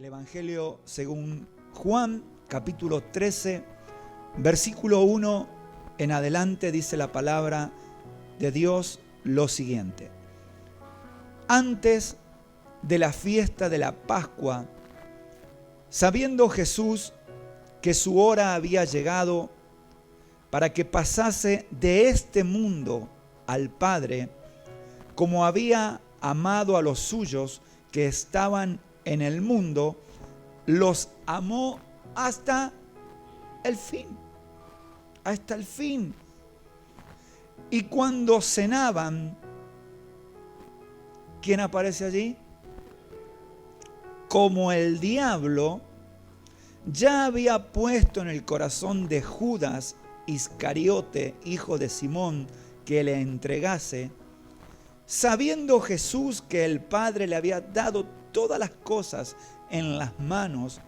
El Evangelio según Juan, capítulo 13, versículo 1 en adelante, dice la palabra de Dios lo siguiente. Antes de la fiesta de la Pascua, sabiendo Jesús que su hora había llegado para que pasase de este mundo al Padre, como había amado a los suyos que estaban en el mundo, los amó hasta el fin. Hasta el fin. Y cuando cenaban, ¿quién aparece allí? Como el diablo ya había puesto en el corazón de Judas Iscariote, hijo de Simón, que le entregase, sabiendo Jesús que el Padre le había dado todas las cosas en las manos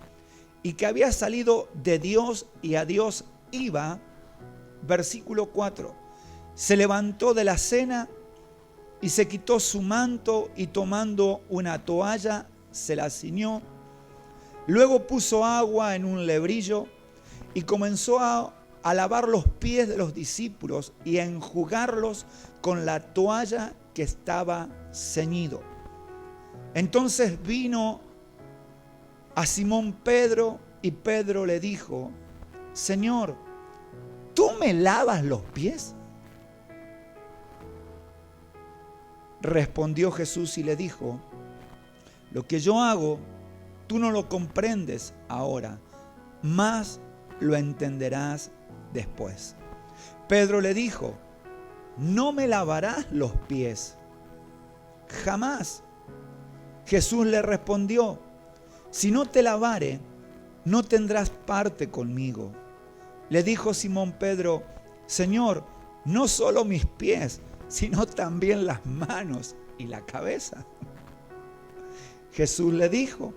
y que había salido de Dios y a Dios iba, versículo 4, se levantó de la cena y se quitó su manto y tomando una toalla se la ciñó. Luego puso agua en un lebrillo y comenzó a lavar los pies de los discípulos y a enjugarlos con la toalla que estaba ceñido. Entonces vino a Simón Pedro y Pedro le dijo: Señor, ¿tú me lavas los pies? Respondió Jesús y le dijo: lo que yo hago, tú no lo comprendes ahora, mas lo entenderás después. Pedro le dijo: no me lavarás los pies, jamás. Jesús le respondió: si no te lavare, no tendrás parte conmigo. Le dijo Simón Pedro: Señor, no solo mis pies, sino también las manos y la cabeza. Jesús le dijo: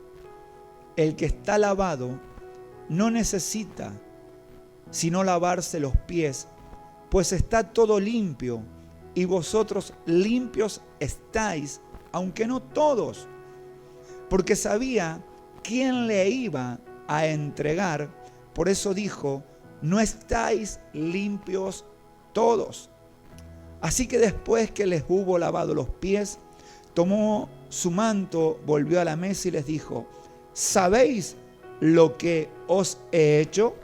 el que está lavado no necesita sino lavarse los pies, pues está todo limpio, y vosotros limpios estáis, aunque no todos. Porque sabía quién le iba a entregar, por eso dijo: no estáis limpios todos. Así que después que les hubo lavado los pies, tomó su manto, volvió a la mesa y les dijo: ¿sabéis lo que os he hecho?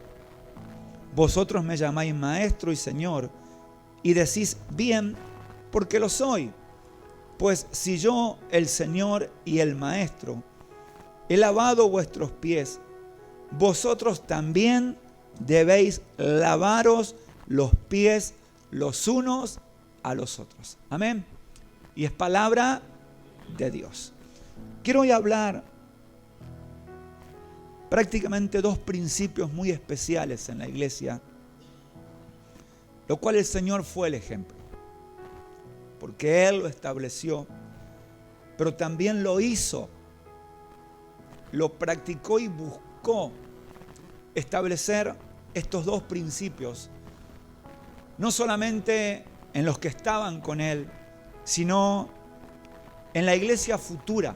Vosotros me llamáis maestro y señor, y decís bien, porque lo soy. Pues si yo, el Señor y el Maestro, he lavado vuestros pies, vosotros también debéis lavaros los pies los unos a los otros. Amén. Y es palabra de Dios. Quiero hoy hablar prácticamente dos principios muy especiales en la iglesia, lo cual el Señor fue el ejemplo, porque Él lo estableció, pero también lo hizo, lo practicó y buscó establecer estos dos principios, no solamente en los que estaban con Él, sino en la iglesia futura,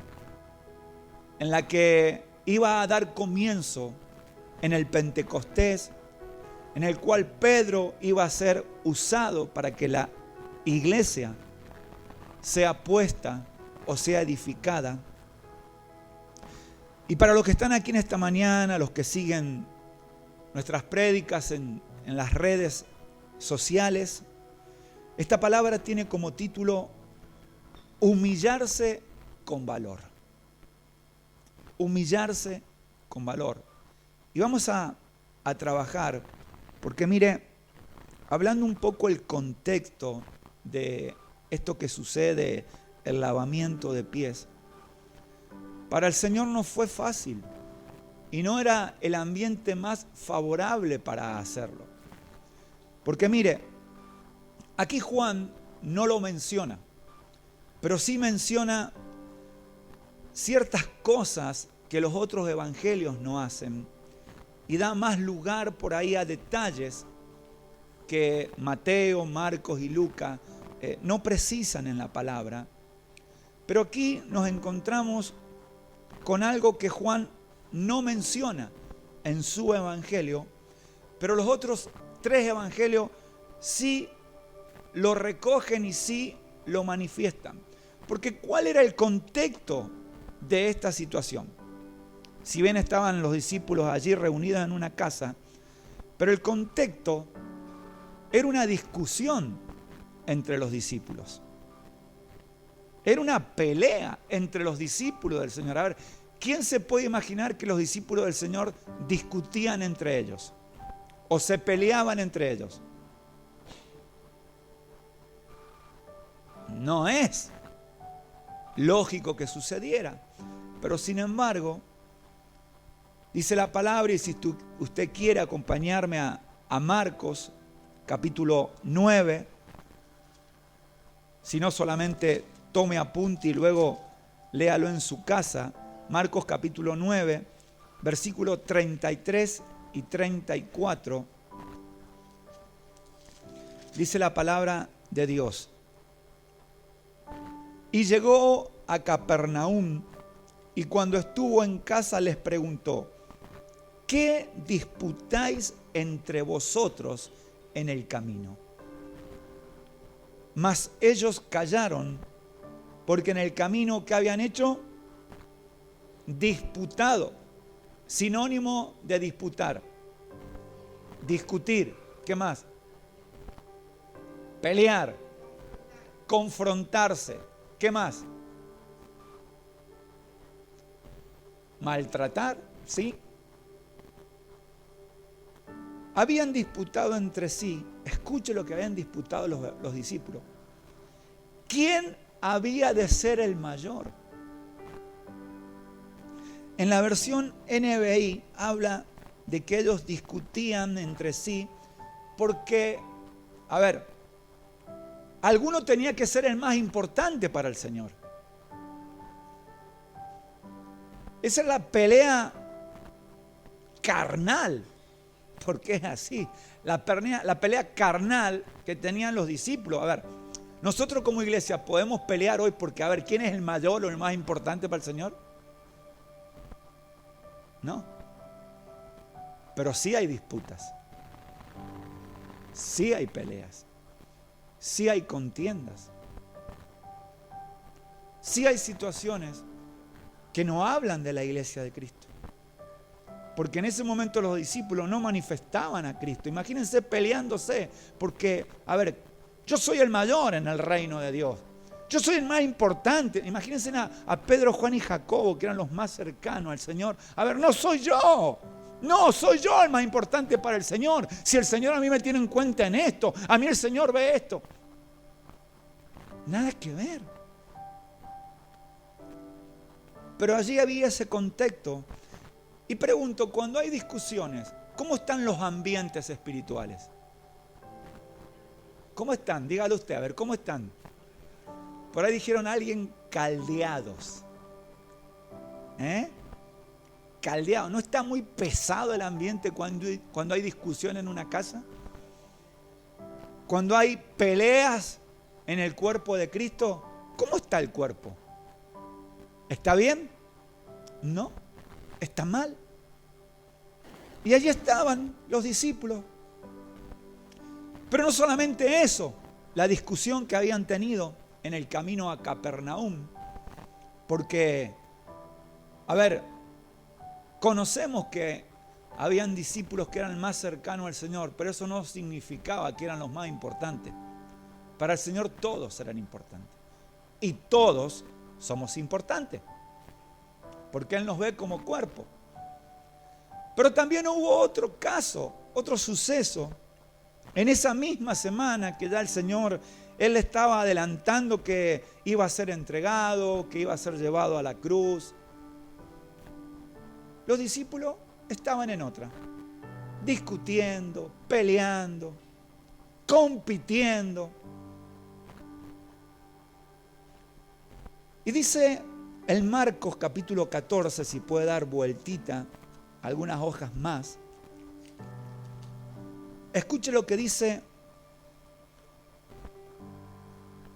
en la que iba a dar comienzo en el Pentecostés, en el cual Pedro iba a ser usado para que la iglesia sea puesta o sea edificada. Y para los que están aquí en esta mañana, los que siguen nuestras prédicas en las redes sociales, esta palabra tiene como título humillarse con valor. Humillarse con valor. Y vamos a trabajar, porque mire, hablando un poco el contexto de esto que sucede, el lavamiento de pies, para el Señor no fue fácil y no era el ambiente más favorable para hacerlo. Porque mire, aquí Juan no lo menciona, pero sí menciona ciertas cosas que los otros evangelios no hacen y da más lugar por ahí a detalles que Mateo, Marcos y Lucas no precisan en la palabra. Pero aquí nos encontramos con algo que Juan no menciona en su evangelio, pero los otros 3 evangelios sí lo recogen y sí lo manifiestan. Porque ¿cuál era el contexto de esta situación? Si bien estaban los discípulos allí reunidos en una casa, pero el contexto era una discusión entre los discípulos. Era una pelea entre los discípulos del Señor. A ver, ¿quién se puede imaginar que los discípulos del Señor discutían entre ellos? ¿O se peleaban entre ellos? No es lógico que sucediera. Pero sin embargo, dice la palabra, y si usted quiere acompañarme a Marcos, capítulo 9, si no solamente tome apunte y luego léalo en su casa, Marcos capítulo 9, versículos 33 y 34, dice la palabra de Dios. Y llegó a Capernaum, y cuando estuvo en casa les preguntó: ¿qué disputáis entre vosotros en el camino? Mas ellos callaron, porque en el camino, ¿qué habían hecho? Disputado. Sinónimo de disputar. Discutir. ¿Qué más? Pelear. Confrontarse. ¿Qué más? Maltratar, ¿sí? Habían disputado entre sí. Escuche lo que habían disputado los discípulos. ¿Quién había de ser el mayor? En la versión NBI habla de que ellos discutían entre sí porque, a ver, alguno tenía que ser el más importante para el Señor. Esa es la pelea carnal, porque es así. La pelea carnal que tenían los discípulos. A ver, nosotros como iglesia podemos pelear hoy porque, a ver, ¿quién es el mayor o el más importante para el Señor? No. Pero sí hay disputas. Sí hay peleas. Sí hay contiendas. Sí hay situaciones que no hablan de la iglesia de Cristo. Porque en ese momento los discípulos no manifestaban a Cristo. Imagínense peleándose, porque, a ver, yo soy el mayor en el reino de Dios. Yo soy el más importante. Imagínense a Pedro, Juan y Jacobo, que eran los más cercanos al Señor. A ver, no soy yo. No, soy yo el más importante para el Señor. Si el Señor a mí me tiene en cuenta en esto, a mí el Señor ve esto. Nada que ver. Pero allí había ese contexto. Y pregunto, cuando hay discusiones, ¿cómo están los ambientes espirituales? ¿Cómo están? Dígalo usted, a ver, ¿cómo están? Por ahí dijeron a alguien caldeados. Caldeados. ¿No está muy pesado el ambiente cuando hay discusión en una casa? Cuando hay peleas en el cuerpo de Cristo, ¿cómo está el cuerpo? ¿Está bien? No, está mal. Y allí estaban los discípulos. Pero no solamente eso, la discusión que habían tenido en el camino a Capernaum. Porque, a ver, conocemos que habían discípulos que eran más cercanos al Señor, pero eso no significaba que eran los más importantes. Para el Señor todos eran importantes. Y todos somos importantes. Porque Él nos ve como cuerpo. Pero también hubo otro caso, otro suceso. En esa misma semana que ya el Señor, Él estaba adelantando que iba a ser entregado, que iba a ser llevado a la cruz. Los discípulos estaban en otra, discutiendo, peleando, compitiendo. Y dice el Marcos capítulo 14, si puede dar vueltita, algunas hojas más. Escuche lo que dice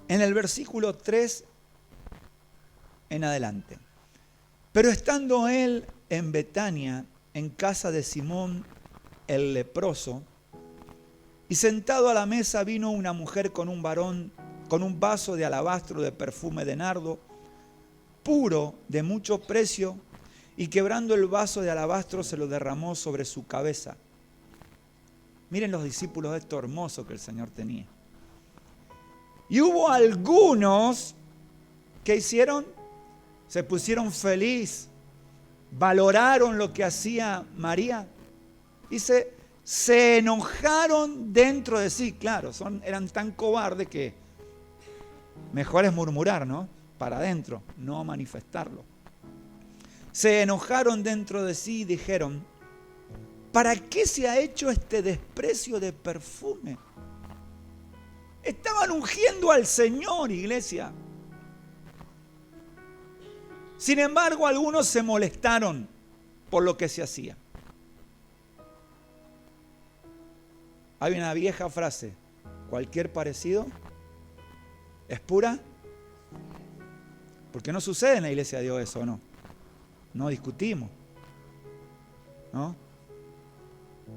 en el versículo 3 en adelante. Pero estando él en Betania, en casa de Simón el leproso, y sentado a la mesa vino una mujer con un varón, con un vaso de alabastro de perfume de nardo, puro, de mucho precio, y quebrando el vaso de alabastro se lo derramó sobre su cabeza. Miren los discípulos de esto hermoso que el Señor tenía. Y hubo algunos que hicieron, se pusieron feliz, valoraron lo que hacía María y se enojaron dentro de sí. Claro, eran tan cobardes que mejor es murmurar, ¿no? Para adentro, no manifestarlo. Se enojaron dentro de sí y dijeron: ¿para qué se ha hecho este desprecio de perfume? Estaban ungiendo al Señor, iglesia. Sin embargo, algunos se molestaron por lo que se hacía. Hay una vieja frase: cualquier parecido es pura. Porque no sucede en la iglesia de Dios eso, ¿no? No discutimos, ¿no?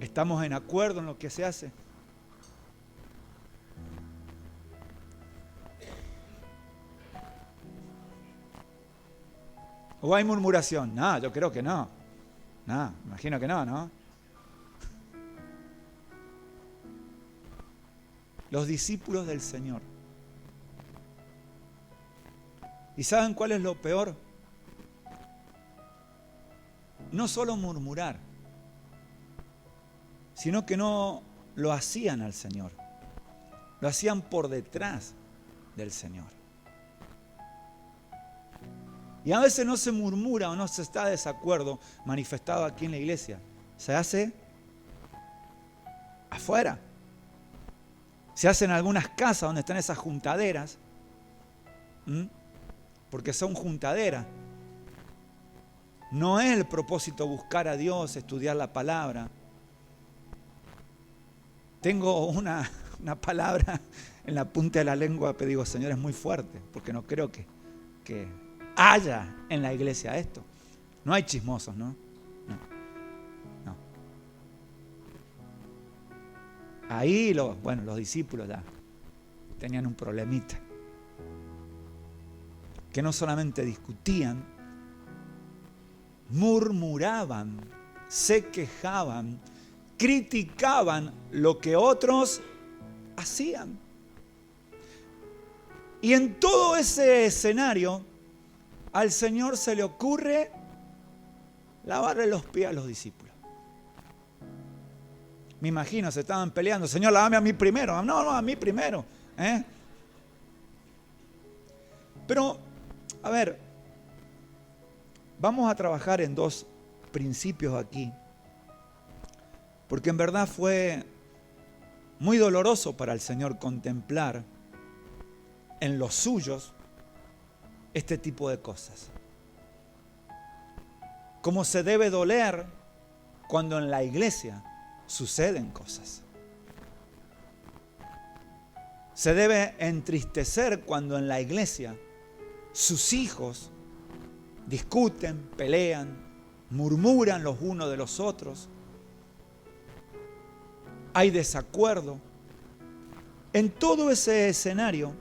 Estamos en acuerdo en lo que se hace. ¿O hay murmuración? No, yo creo que no. No, imagino que no, ¿no? Los discípulos del Señor. ¿Y saben cuál es lo peor? No solo murmurar, sino que no lo hacían al Señor. Lo hacían por detrás del Señor. Y a veces no se murmura o no se está de desacuerdo manifestado aquí en la iglesia. Se hace afuera. Se hace en algunas casas donde están esas juntaderas. Porque son juntaderas. No es el propósito buscar a Dios, estudiar la palabra. Tengo una palabra en la punta de la lengua, pero digo, Señor, es muy fuerte, porque no creo que haya en la iglesia esto. No hay chismosos, ¿no? No. Ahí los discípulos ya tenían un problemita. Que no solamente discutían, murmuraban, se quejaban, criticaban lo que otros hacían. Y en todo ese escenario, al Señor se le ocurre lavarle los pies a los discípulos. Me imagino, se estaban peleando: Señor, lávame a mí primero. No, a mí primero. Pero, a ver, vamos a trabajar en dos principios aquí. Porque en verdad fue muy doloroso para el Señor contemplar en los suyos este tipo de cosas. Como se debe doler cuando en la iglesia suceden cosas. Se debe entristecer cuando en la iglesia sus hijos discuten, pelean, murmuran los unos de los otros. Hay desacuerdo. En todo ese escenario,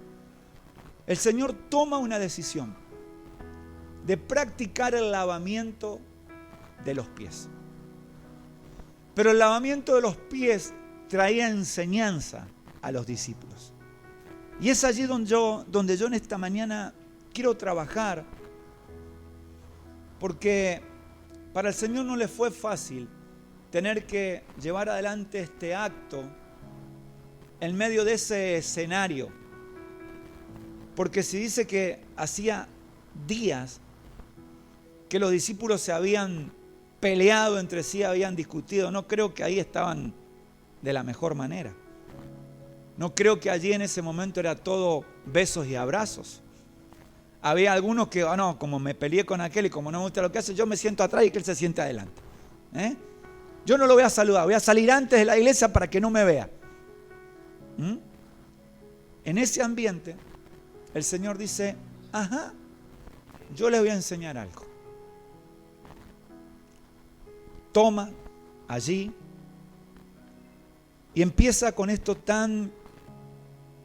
el Señor toma una decisión de practicar el lavamiento de los pies. Pero el lavamiento de los pies traía enseñanza a los discípulos. Y es allí donde yo en esta mañana quiero trabajar, porque para el Señor no le fue fácil tener que llevar adelante este acto en medio de ese escenario. Porque si dice que hacía días que los discípulos se habían peleado entre sí, habían discutido, no creo que ahí estaban de la mejor manera. No creo que allí en ese momento era todo besos y abrazos. Había algunos que, no, como me peleé con aquel y como no me gusta lo que hace, yo me siento atrás y que él se siente adelante. Yo no lo voy a saludar, voy a salir antes de la iglesia para que no me vea. En ese ambiente, el Señor dice: yo les voy a enseñar algo. toma allí y empieza con esto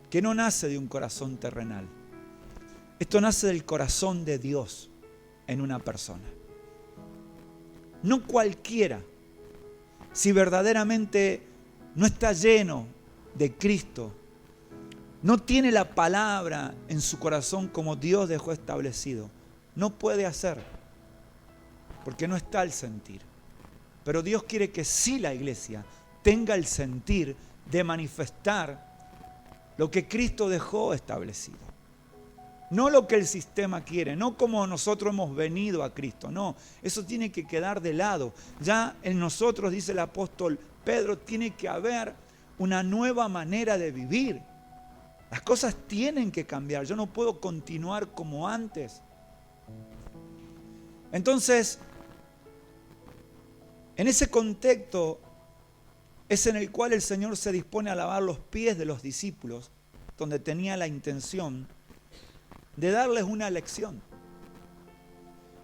que no nace de un corazón terrenal. Esto nace del corazón de Dios en una persona. No cualquiera, si verdaderamente no está lleno de Cristo, no tiene la palabra en su corazón como Dios dejó establecido, no puede hacer, porque no está el sentir. Pero Dios quiere que sí la iglesia tenga el sentir de manifestar lo que Cristo dejó establecido. No lo que el sistema quiere, no como nosotros hemos venido a Cristo, no. Eso tiene que quedar de lado. Ya en nosotros, dice el apóstol Pedro, tiene que haber una nueva manera de vivir. Las cosas tienen que cambiar. Yo no puedo continuar como antes. Entonces, en ese contexto es en el cual el Señor se dispone a lavar los pies de los discípulos, donde tenía la intención de darles una lección.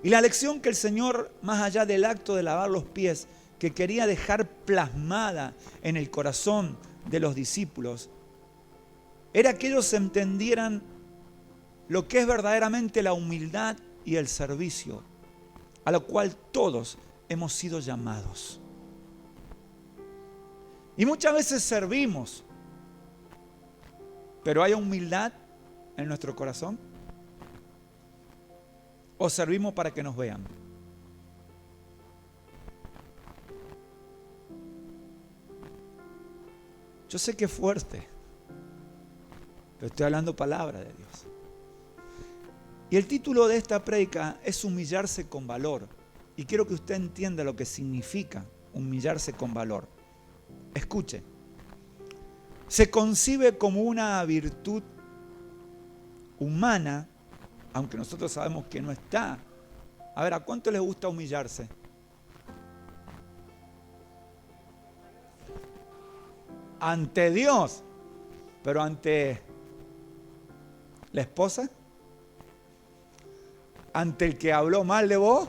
Y la lección que el Señor, más allá del acto de lavar los pies, que quería dejar plasmada en el corazón de los discípulos, era que ellos entendieran lo que es verdaderamente la humildad y el servicio, a lo cual todos hemos sido llamados. Y muchas veces servimos, pero ¿hay humildad en nuestro corazón? ¿O servimos para que nos vean? Yo sé que es fuerte, pero estoy hablando palabra de Dios. Y el título de esta prédica es humillarse con valor. Y quiero que usted entienda lo que significa humillarse con valor. Escuche, se concibe como una virtud humana, aunque nosotros sabemos que no está. A ver, ¿a cuánto les gusta humillarse? Ante Dios, pero ante la esposa, ante el que habló mal de vos,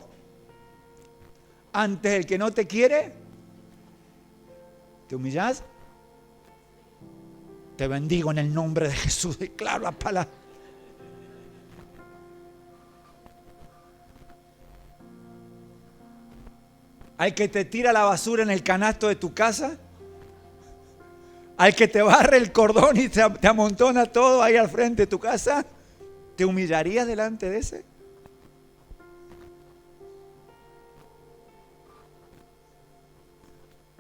ante el que no te quiere, ¿te humillás? Te bendigo en el nombre de Jesús, declaro la palabra. Al que te tira la basura en el canasto de tu casa, al que te barre el cordón y te amontona todo ahí al frente de tu casa, ¿te humillarías delante de ese?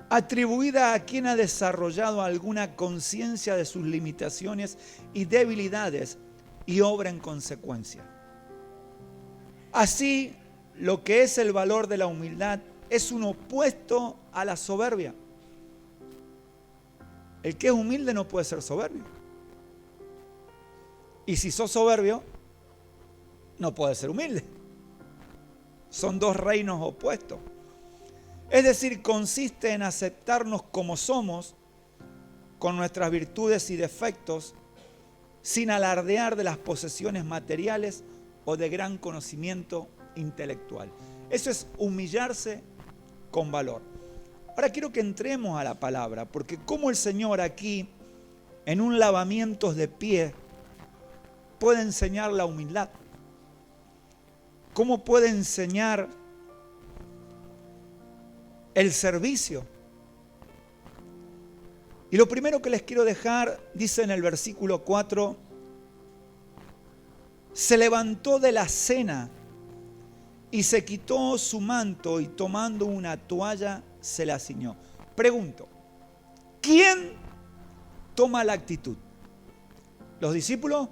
Atribuida a quien ha desarrollado alguna conciencia de sus limitaciones y debilidades y obra en consecuencia. Así, lo que es el valor de la humildad es un opuesto a la soberbia. El que es humilde no puede ser soberbio. Y si sos soberbio, no puedes ser humilde. Son dos reinos opuestos. Es decir, consiste en aceptarnos como somos, con nuestras virtudes y defectos, sin alardear de las posesiones materiales o de gran conocimiento intelectual. Eso es humillarse con valor. Ahora quiero que entremos a la palabra, porque como el Señor aquí, en un lavamiento de pie, puede enseñar la humildad. ¿Cómo puede enseñar el servicio? Y lo primero que les quiero dejar, dice en el versículo 4, se levantó de la cena y se quitó su manto y tomando una toalla se la ciñó. Pregunto, ¿quién toma la actitud? ¿Los discípulos?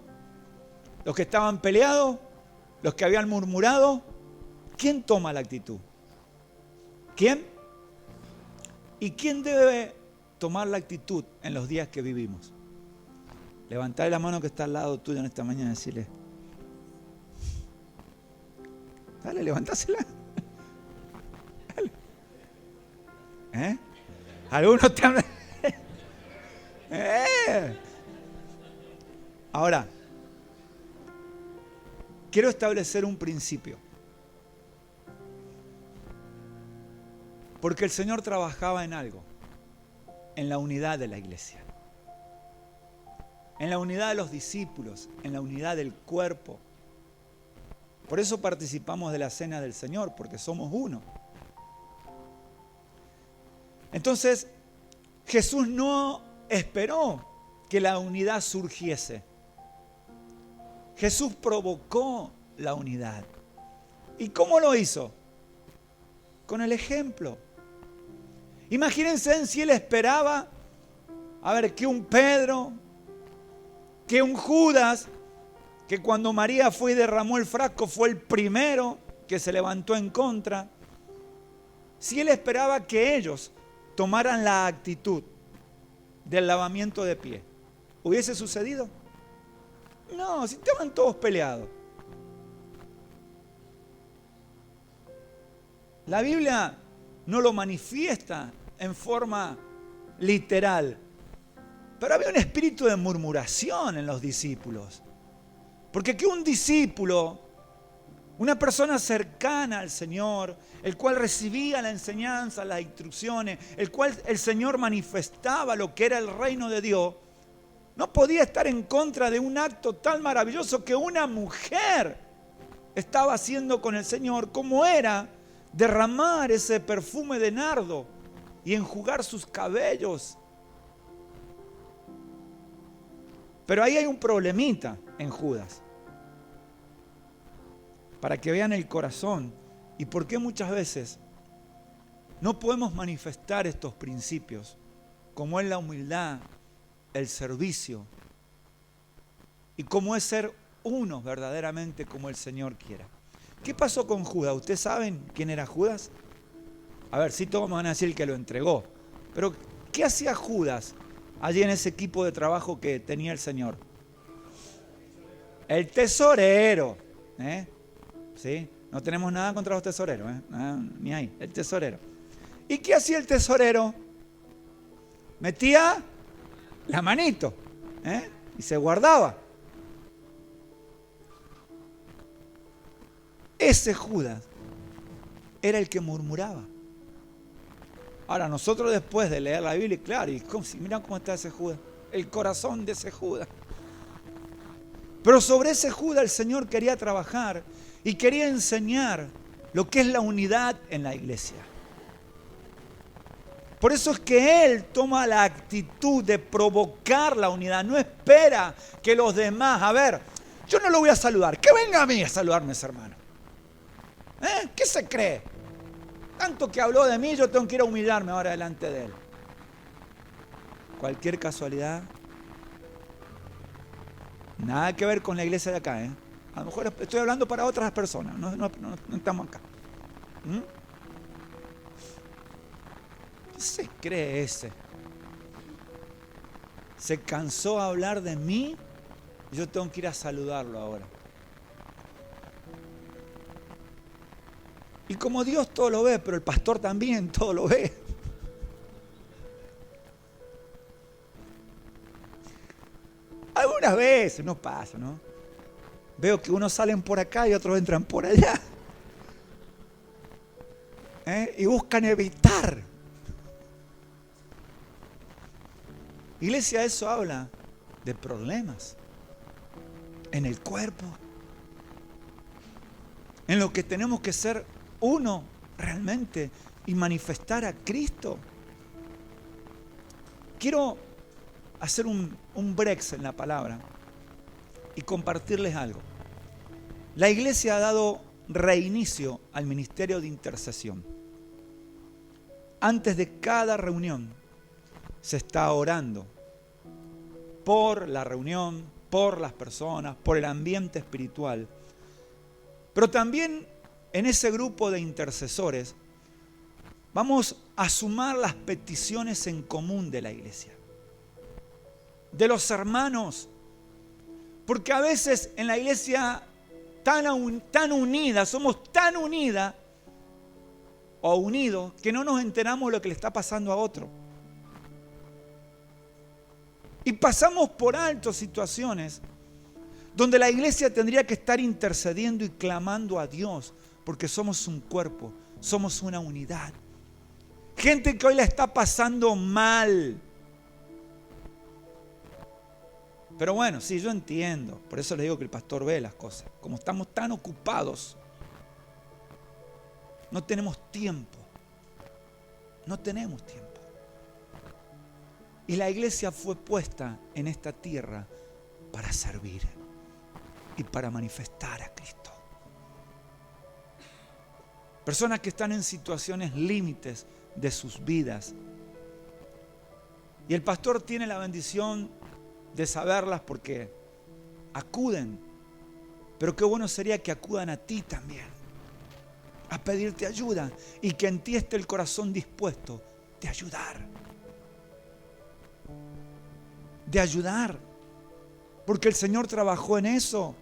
¿Los que estaban peleados? ¿Los que habían murmurado? ¿Quién toma la actitud? ¿Quién? ¿Y quién debe tomar la actitud en los días que vivimos? Levantar la mano que está al lado tuyo en esta mañana y decirle, dale, levantásela. Dale. Algunos te hablan. Ahora, quiero establecer un principio. Porque el Señor trabajaba en algo, en la unidad de la iglesia, en la unidad de los discípulos, en la unidad del cuerpo. Por eso participamos de la cena del Señor, porque somos uno. Entonces, Jesús no esperó que la unidad surgiese. Jesús provocó la unidad. ¿Y cómo lo hizo? Con el ejemplo. Imagínense si Él esperaba, que un Pedro, que un Judas, que cuando María fue y derramó el frasco fue el primero que se levantó en contra. Si Él esperaba que ellos tomaran la actitud del lavamiento de pie, ¿hubiese sucedido? No, si estaban todos peleados. La Biblia no lo manifiesta en forma literal, pero había un espíritu de murmuración en los discípulos. Porque que un discípulo, una persona cercana al Señor, el cual recibía la enseñanza, las instrucciones, el cual el Señor manifestaba lo que era el reino de Dios, no podía estar en contra de un acto tan maravilloso que una mujer estaba haciendo con el Señor, como era derramar ese perfume de nardo y enjugar sus cabellos. Pero ahí hay un problemita en Judas, para que vean el corazón y por qué muchas veces no podemos manifestar estos principios, como es la humildad, el servicio y como es ser unos verdaderamente como el Señor quiera. ¿Qué pasó con Judas? ¿Ustedes saben quién era Judas? Sí, todos me van a decir el que lo entregó, pero ¿qué hacía Judas allí en ese equipo de trabajo que tenía el Señor? El tesorero, ¿sí? No tenemos nada contra los tesoreros, ni ahí, el tesorero. ¿Y qué hacía el tesorero? Metía la manito, y se guardaba. Ese Judas era el que murmuraba. Ahora, nosotros después de leer la Biblia, claro, y mirá cómo está ese Judas, el corazón de ese Judas. Pero sobre ese Judas el Señor quería trabajar y quería enseñar lo que es la unidad en la iglesia. Por eso es que Él toma la actitud de provocar la unidad. No espera que los demás, yo no lo voy a saludar, que venga a mí a saludarme ese hermano. ¿Qué se cree? Tanto que habló de mí, yo tengo que ir a humillarme ahora delante de Él. Cualquier casualidad, nada que ver con la iglesia de acá. A lo mejor estoy hablando para otras personas, no estamos acá. ¿Qué se cree ese? Se cansó de hablar de mí y yo tengo que ir a saludarlo ahora. Y como Dios todo lo ve, pero el pastor también todo lo ve. Algunas veces nos pasa, ¿no? Veo que unos salen por acá y otros entran por allá. Y buscan evitar. Iglesia, eso habla de problemas en el cuerpo, en lo que tenemos que ser uno realmente y manifestar a Cristo. Quiero hacer un break en la palabra y compartirles algo. La iglesia ha dado reinicio al ministerio de intercesión. Antes de cada reunión se está orando por la reunión, por las personas, por el ambiente espiritual. Pero también en ese grupo de intercesores vamos a sumar las peticiones en común de la iglesia, de los hermanos, porque a veces en la iglesia tan unida, somos tan unidas o unidos que no nos enteramos de lo que le está pasando a otro. Y pasamos por alto situaciones donde la iglesia tendría que estar intercediendo y clamando a Dios, porque somos un cuerpo, somos una unidad. Gente que hoy la está pasando mal. Pero bueno, sí, yo entiendo. Por eso le digo que el pastor ve las cosas. Como estamos tan ocupados, no tenemos tiempo. No tenemos tiempo. Y la iglesia fue puesta en esta tierra para servir y para manifestar a Cristo. Personas que están en situaciones límites de sus vidas. Y el pastor tiene la bendición de saberlas porque acuden. Pero qué bueno sería que acudan a ti también, a pedirte ayuda y que en ti esté el corazón dispuesto de ayudar. De ayudar. Porque el Señor trabajó en eso.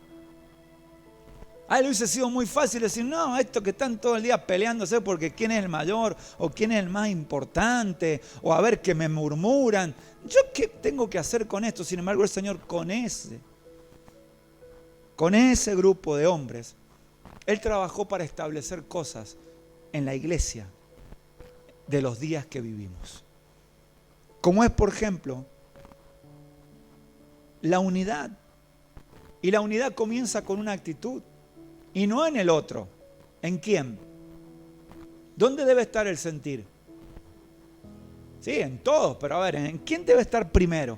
A él hubiese sido muy fácil decir, no, estos que están todo el día peleándose porque quién es el mayor o quién es el más importante, o a ver que me murmuran. ¿Yo qué tengo que hacer con esto? Sin embargo, el Señor con ese grupo de hombres, Él trabajó para establecer cosas en la iglesia de los días que vivimos. Como es, por ejemplo, la unidad. Y la unidad comienza con una actitud. Y no en el otro. ¿En quién? ¿Dónde debe estar el sentir? Sí, en todos, pero a ver, ¿en quién debe estar primero?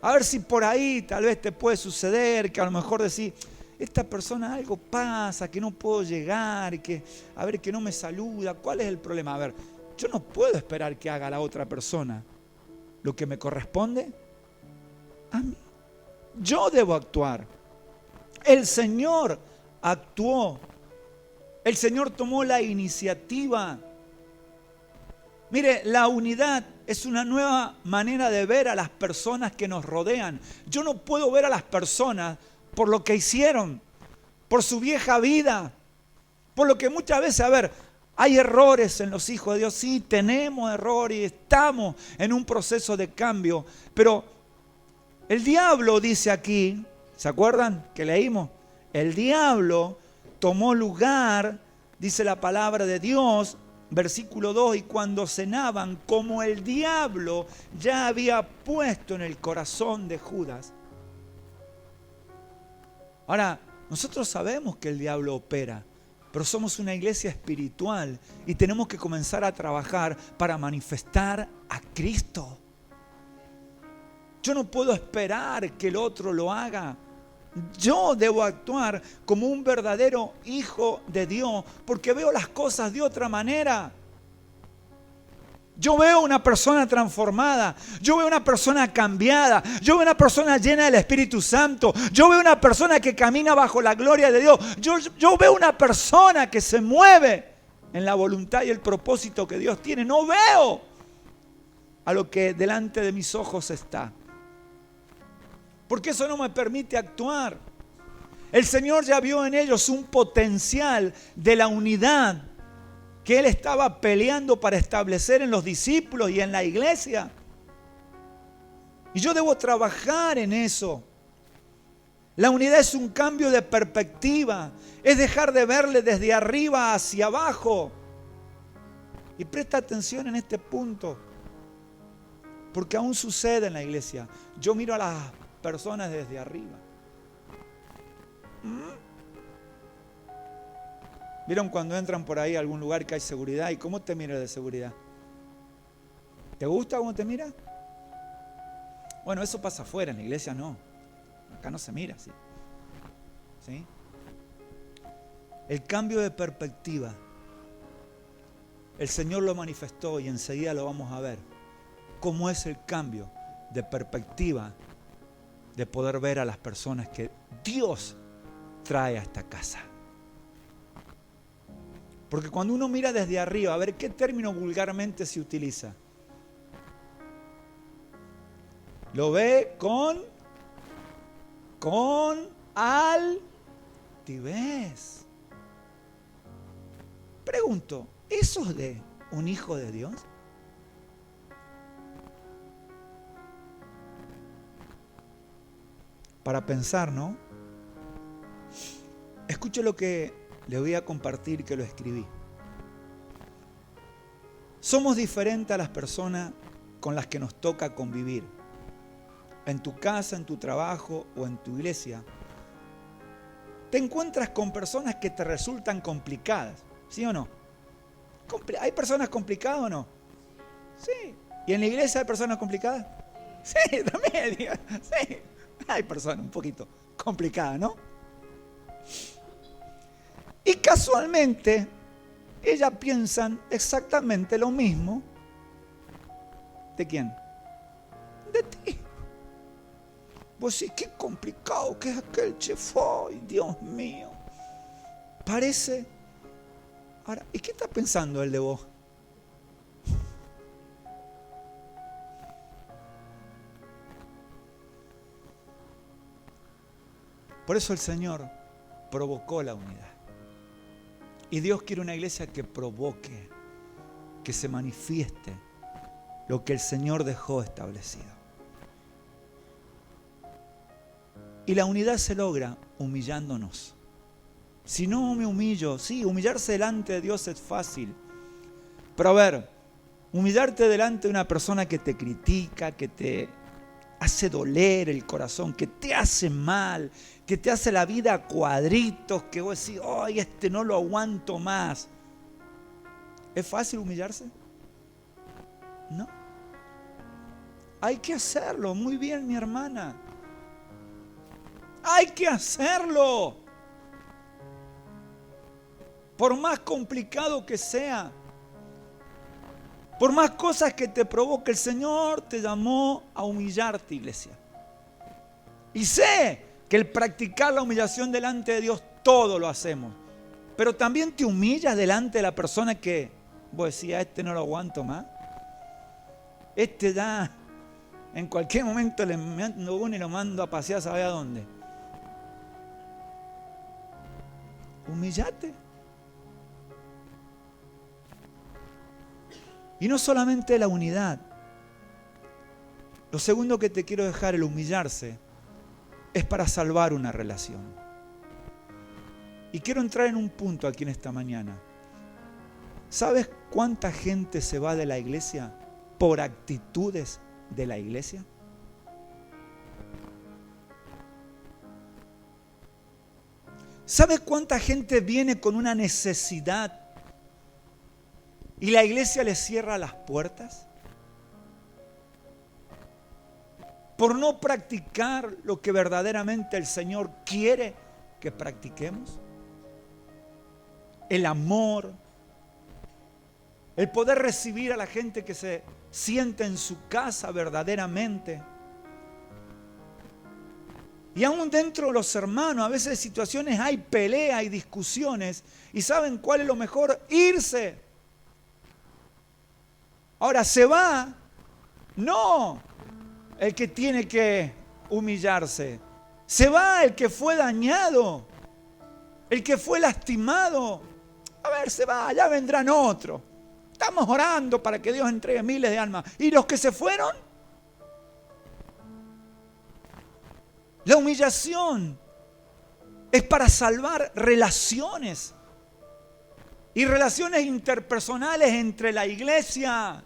A ver si por ahí tal vez te puede suceder que a lo mejor decís, esta persona algo pasa, que no puedo llegar, que a ver que no me saluda. ¿Cuál es el problema? A ver, yo no puedo esperar que haga la otra persona lo que me corresponde a mí. Yo debo actuar. El Señor actuó. El Señor tomó la iniciativa. Mire, la unidad es una nueva manera de ver a las personas que nos rodean. Yo no puedo ver a las personas por lo que hicieron, por su vieja vida, por lo que muchas veces, a ver, hay errores en los hijos de Dios. Sí, tenemos errores y estamos en un proceso de cambio, pero el diablo dice aquí, ¿se acuerdan que leímos? El diablo tomó lugar, dice la palabra de Dios, versículo 2, y cuando cenaban, como el diablo ya había puesto en el corazón de Judas. Ahora, nosotros sabemos que el diablo opera, pero somos una iglesia espiritual y tenemos que comenzar a trabajar para manifestar a Cristo. Yo no puedo esperar que el otro lo haga. Yo debo actuar como un verdadero hijo de Dios porque veo las cosas de otra manera. Yo veo una persona transformada, yo veo una persona cambiada, yo veo una persona llena del Espíritu Santo, yo veo una persona que camina bajo la gloria de Dios, yo veo una persona que se mueve en la voluntad y el propósito que Dios tiene. No veo a lo que delante de mis ojos está. Porque eso no me permite actuar. El Señor ya vio en ellos un potencial de la unidad que Él estaba peleando para establecer en los discípulos y en la iglesia. Y yo debo trabajar en eso. La unidad es un cambio de perspectiva. Es dejar de verle desde arriba hacia abajo. Y presta atención en este punto. Porque aún sucede en la iglesia. Yo miro a las personas desde arriba. ¿Vieron cuando entran por ahí a algún lugar que hay seguridad? ¿Y cómo te mira de seguridad? ¿Te gusta cómo te mira? Bueno, eso pasa afuera, en la iglesia no. Acá no se mira así. ¿Sí? El cambio de perspectiva, el Señor lo manifestó y enseguida lo vamos a ver. ¿Cómo es el cambio de perspectiva de poder ver a las personas que Dios trae a esta casa? Porque cuando uno mira desde arriba, a ver, ¿qué término vulgarmente se utiliza? Lo ve con altivez. Pregunto, ¿eso es de un hijo de Dios? Para pensar, ¿no? Escuche lo que le voy a compartir, que lo escribí. Somos diferentes a las personas con las que nos toca convivir. En tu casa, en tu trabajo o en tu iglesia. Te encuentras con personas que te resultan complicadas, ¿sí o no? ¿Hay personas complicadas o no? Sí. ¿Y en la iglesia hay personas complicadas? Sí, también. Sí. Hay personas un poquito complicadas, ¿no? Y casualmente, ellas piensan exactamente lo mismo. ¿De quién? De ti. Pues sí, qué complicado que es aquel chef. ¡Ay, Dios mío! Parece. Ahora, ¿y qué está pensando él de vos? Por eso el Señor provocó la unidad. Y Dios quiere una iglesia que provoque, que se manifieste lo que el Señor dejó establecido. Y la unidad se logra humillándonos. Si no me humillo, sí, humillarse delante de Dios es fácil. Pero a ver, humillarte delante de una persona que te critica, que te hace doler el corazón, que te hace mal, que te hace la vida a cuadritos, que vos decís, ¡ay, no lo aguanto más! ¿Es fácil humillarse? No. Hay que hacerlo. Muy bien, mi hermana. Hay que hacerlo. Por más complicado que sea, por más cosas que te provoque, el Señor te llamó a humillarte, iglesia. Y sé que el practicar la humillación delante de Dios, todo lo hacemos. Pero también te humillas delante de la persona que vos decías, no lo aguanto más. Ya, en cualquier momento le mando uno y lo mando a pasear, ¿sabe a dónde? Humillate. Y no solamente la unidad. Lo segundo que te quiero dejar, el humillarse, es para salvar una relación. Y quiero entrar en un punto aquí en esta mañana. ¿Sabes cuánta gente se va de la iglesia por actitudes de la iglesia? ¿Sabes cuánta gente viene con una necesidad y la iglesia le cierra las puertas? Por no practicar lo que verdaderamente el Señor quiere que practiquemos. El amor, el poder recibir a la gente que se siente en su casa verdaderamente. Y aún dentro de los hermanos, a veces situaciones hay pelea, hay discusiones. ¿Y saben cuál es lo mejor? Irse. Ahora, se va, no el que tiene que humillarse. Se va el que fue dañado, el que fue lastimado. A ver, se va, ya vendrán otros. Estamos orando para que Dios entregue miles de almas. ¿Y los que se fueron? La humillación es para salvar relaciones. Y relaciones interpersonales entre la iglesia.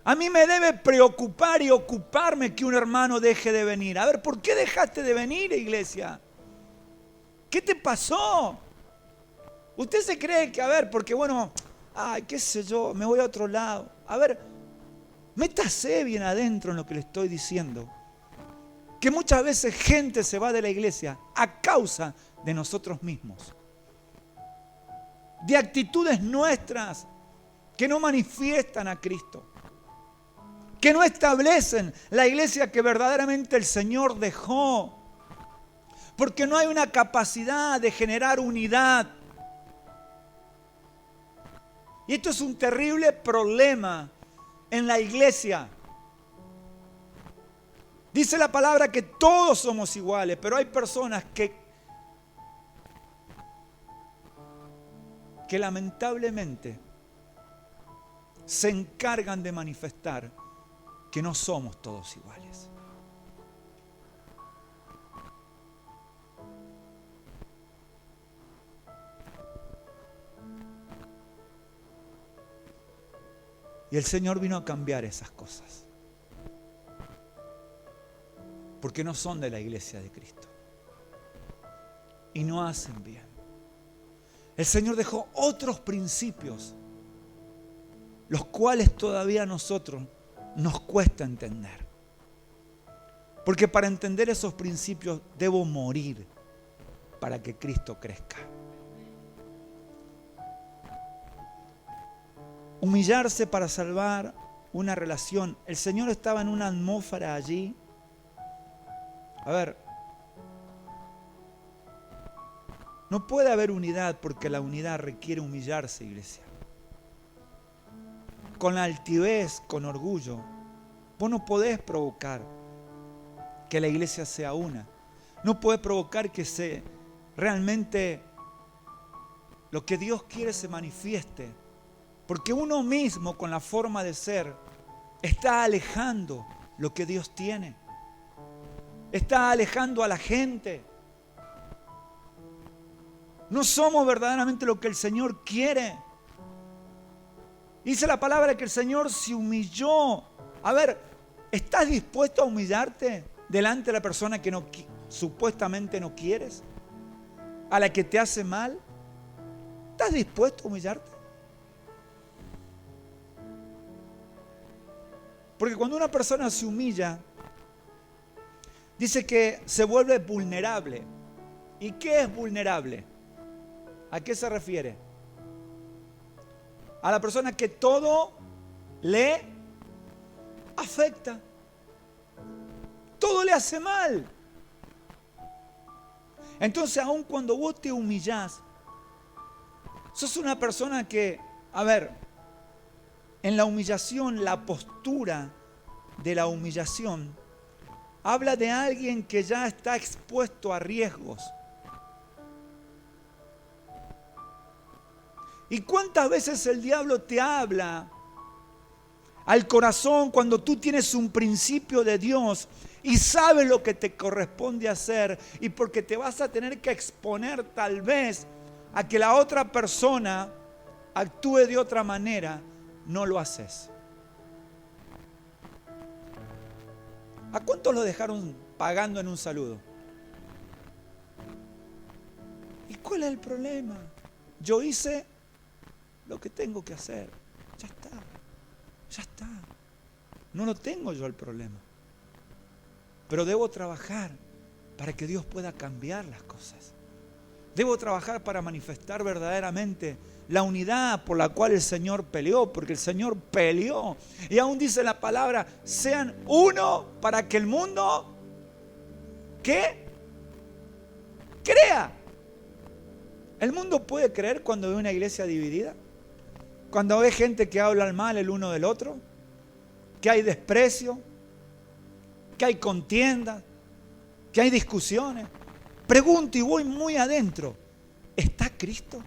A mí me debe preocupar y ocuparme que un hermano deje de venir. A ver, ¿por qué dejaste de venir, iglesia? ¿Qué te pasó? Usted se cree que, a ver, porque bueno, ay, qué sé yo, me voy a otro lado. A ver, métase bien adentro en lo que le estoy diciendo. Que muchas veces gente se va de la iglesia a causa de nosotros mismos. De actitudes nuestras que no manifiestan a Cristo. Que no establecen la iglesia que verdaderamente el Señor dejó. Porque no hay una capacidad de generar unidad. Y esto es un terrible problema en la iglesia. Dice la palabra que todos somos iguales, pero hay personas que lamentablemente se encargan de manifestar que no somos todos iguales. Y el Señor vino a cambiar esas cosas. Porque no son de la iglesia de Cristo. Y no hacen bien. El Señor dejó otros principios, los cuales todavía a nosotros nos cuesta entender. Porque para entender esos principios debo morir para que Cristo crezca. Humillarse para salvar una relación. El Señor estaba en una atmósfera allí. A ver, no puede haber unidad porque la unidad requiere humillarse, iglesia. Con altivez, con orgullo, vos no podés provocar que la iglesia sea una. No podés provocar que realmente lo que Dios quiere se manifieste. Porque uno mismo, con la forma de ser, está alejando lo que Dios tiene. Está alejando a la gente. No somos verdaderamente lo que el Señor quiere. Dice la palabra que el Señor se humilló. A ver, ¿estás dispuesto a humillarte delante de la persona que supuestamente no quieres? ¿A la que te hace mal? ¿Estás dispuesto a humillarte? Porque cuando una persona se humilla, dice que se vuelve vulnerable. ¿Y qué es vulnerable? ¿A qué se refiere? A la persona que todo le afecta. Todo le hace mal. Entonces, aun cuando vos te humillás, sos una persona que, a ver, en la humillación, la postura de la humillación, habla de alguien que ya está expuesto a riesgos. ¿Y cuántas veces el diablo te habla al corazón cuando tú tienes un principio de Dios y sabes lo que te corresponde hacer y porque te vas a tener que exponer tal vez a que la otra persona actúe de otra manera, no lo haces? ¿A cuántos lo dejaron pagando en un saludo? ¿Y cuál es el problema? Yo hice lo que tengo que hacer. Ya está. Ya está. No lo tengo yo el problema. Pero debo trabajar para que Dios pueda cambiar las cosas. Debo trabajar para manifestar verdaderamente la unidad por la cual el Señor peleó, porque el Señor peleó. Y aún dice la palabra, sean uno para que el mundo, ¿qué? Crea. ¿El mundo puede creer cuando ve una iglesia dividida? Cuando ve gente que habla mal el uno del otro, que hay desprecio, que hay contienda, que hay discusiones. Pregunto y voy muy adentro, ¿está Cristo?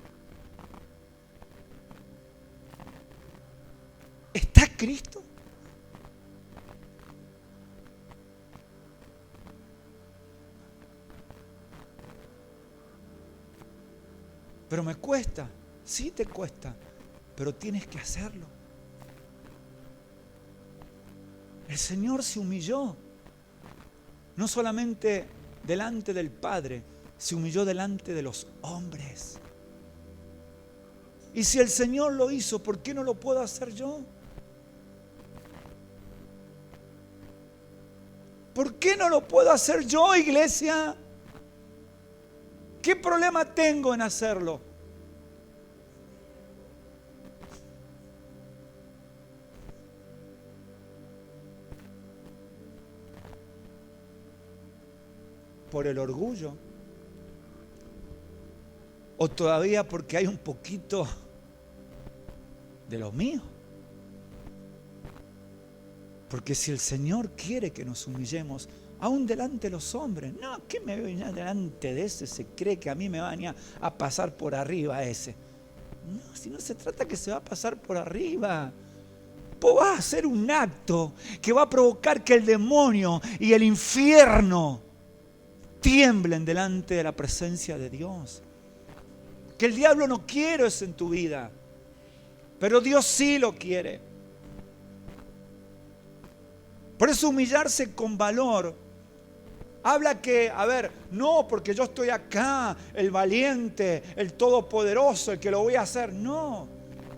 ¿Está Cristo? Pero me cuesta, sí te cuesta, pero tienes que hacerlo. El Señor se humilló, no solamente delante del Padre, se humilló delante de los hombres. Y si el Señor lo hizo, ¿por qué no lo puedo hacer yo? ¿Por qué no lo puedo hacer yo, iglesia? ¿Qué problema tengo en hacerlo? ¿Por el orgullo? ¿O todavía porque hay un poquito de lo mío? Porque si el Señor quiere que nos humillemos, aún delante de los hombres, no, ¿qué me voy a delante de ese? Se cree que a mí me van a pasar por arriba ese. No, si no se trata que se va a pasar por arriba. Vos vas a hacer un acto que va a provocar que el demonio y el infierno tiemblen delante de la presencia de Dios. Que el diablo no quiere eso en tu vida, pero Dios sí lo quiere. Por eso humillarse con valor habla que, no porque yo estoy acá, el valiente, el todopoderoso, el que lo voy a hacer. No,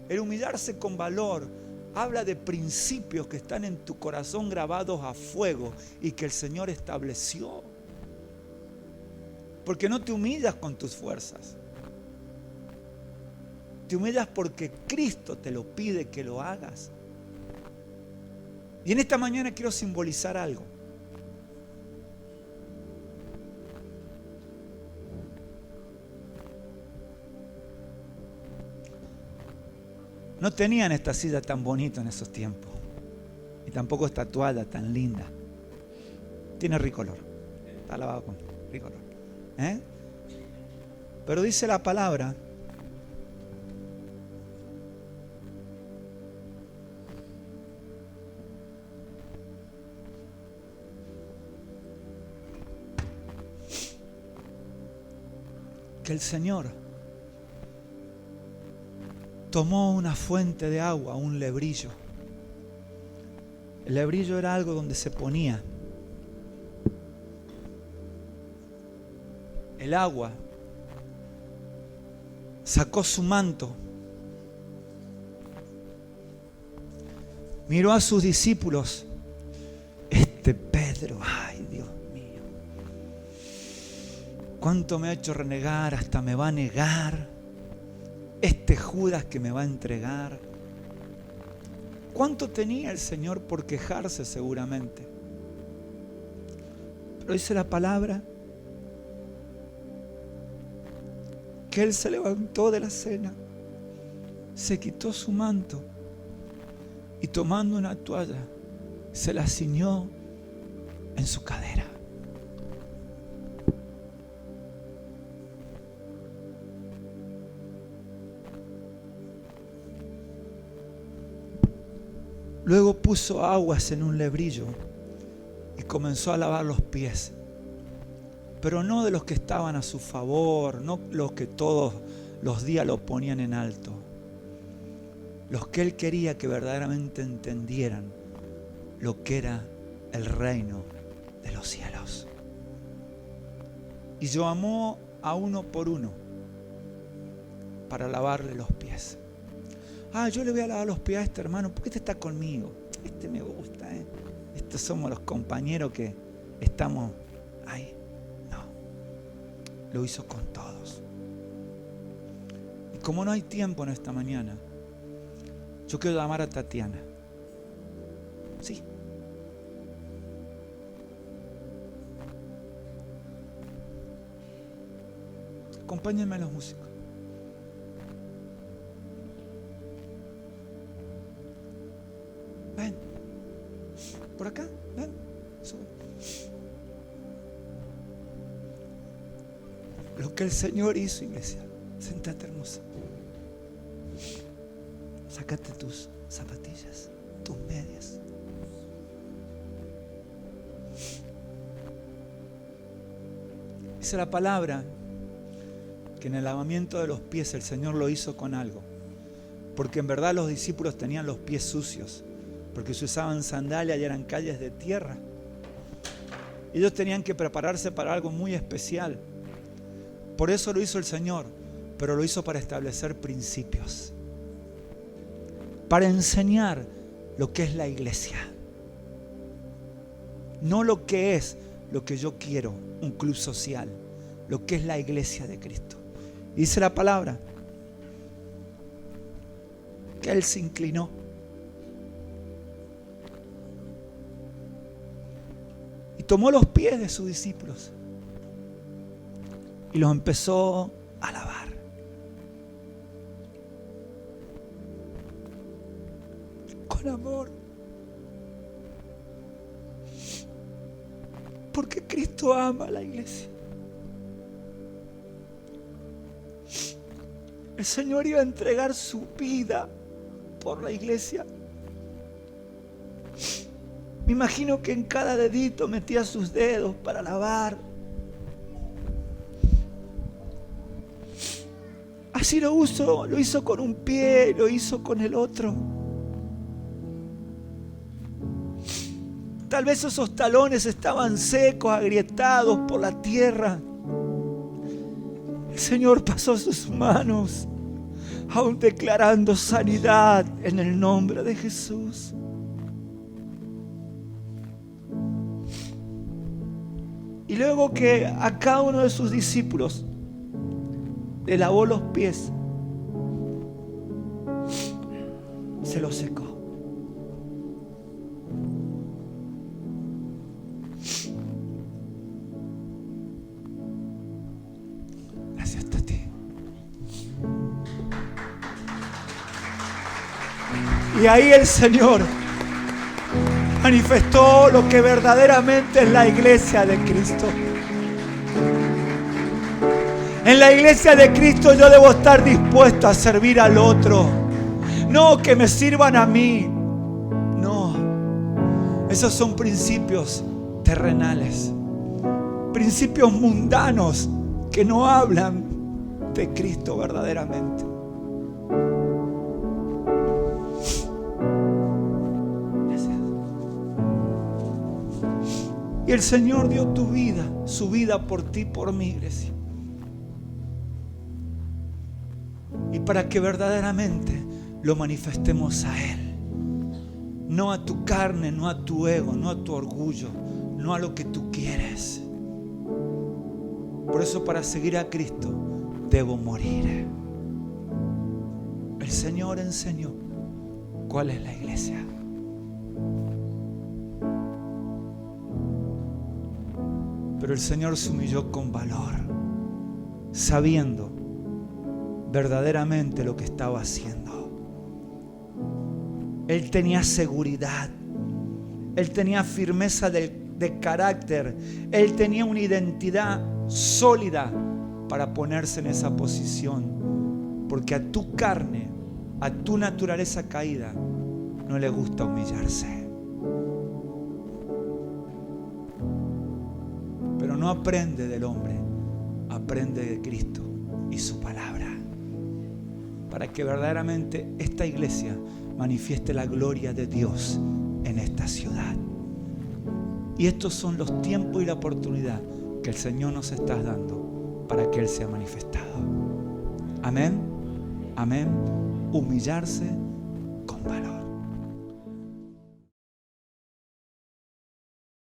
el humillarse con valor habla de principios que están en tu corazón grabados a fuego y que el Señor estableció. Porque no te humillas con tus fuerzas. Te humillas porque Cristo te lo pide que lo hagas. Y en esta mañana quiero simbolizar algo. No tenían esta silla tan bonita en esos tiempos. Y tampoco esta toalla tan linda. Tiene ricolor. Está lavado con ricolor. Pero dice la palabra que el Señor tomó una fuente de agua, un lebrillo. El lebrillo era algo donde se ponía el agua, sacó su manto, miró a sus discípulos. Pedro, ay Dios mío, cuánto me ha hecho renegar, hasta me va a negar. Judas que me va a entregar. ¿Cuánto tenía el Señor por quejarse seguramente? Pero dice la palabra que Él se levantó de la cena, se quitó su manto y tomando una toalla se la ciñó en su cadera. Luego puso aguas en un lebrillo y comenzó a lavar los pies. Pero no de los que estaban a su favor, no los que todos los días lo ponían en alto. Los que Él quería que verdaderamente entendieran lo que era el reino de los cielos. Y llamó a uno por uno para lavarle los pies. Yo le voy a lavar los pies a este hermano porque este está conmigo. Este me gusta, Estos somos los compañeros que estamos ahí. No, lo hizo con todos. Y como no hay tiempo en esta mañana, yo quiero llamar a Tatiana. Sí. Acompáñenme a los músicos. Ven. Por acá, ven. Sube. Lo que el Señor hizo, iglesia. Séntate, hermosa. Sácate tus zapatillas, tus medias. Dice la palabra que en el lavamiento de los pies el Señor lo hizo con algo. Porque en verdad los discípulos tenían los pies sucios. Porque se usaban sandalias y eran calles de tierra. Ellos tenían que prepararse para algo muy especial. Por eso lo hizo el Señor, pero lo hizo para establecer principios. Para enseñar lo que es la iglesia. No lo que es lo que yo quiero, un club social. Lo que es la iglesia de Cristo. Dice la palabra que Él se inclinó. Y tomó los pies de sus discípulos y los empezó a lavar. Con amor. Porque Cristo ama a la iglesia. El Señor iba a entregar su vida por la iglesia. Me imagino que en cada dedito metía sus dedos para lavar. Así lo hizo con un pie, lo hizo con el otro. Tal vez esos talones estaban secos, agrietados por la tierra. El Señor pasó sus manos, aún declarando sanidad en el nombre de Jesús. Y luego que a cada uno de sus discípulos le lavó los pies, se los secó. Gracias a ti. Y ahí el Señor manifestó lo que verdaderamente es la iglesia de Cristo. En la iglesia de Cristo yo debo estar dispuesto a servir al otro. No que me sirvan a mí. No. Esos son principios terrenales. Principios mundanos que no hablan de Cristo verdaderamente. Y el Señor dio tu vida, su vida por ti, por mi iglesia. Y para que verdaderamente lo manifestemos a Él. No a tu carne, no a tu ego, no a tu orgullo, no a lo que tú quieres. Por eso para seguir a Cristo debo morir. El Señor enseñó cuál es la iglesia. Pero el Señor se humilló con valor, sabiendo verdaderamente lo que estaba haciendo. Él tenía seguridad, Él tenía firmeza de carácter, Él tenía una identidad sólida para ponerse en esa posición. Porque a tu carne, a tu naturaleza caída, no le gusta humillarse. Pero no aprende del hombre, aprende de Cristo y su palabra. Para que verdaderamente esta iglesia manifieste la gloria de Dios en esta ciudad. Y estos son los tiempos y la oportunidad que el Señor nos está dando para que Él sea manifestado. Amén. Amén. Humillarse con valor.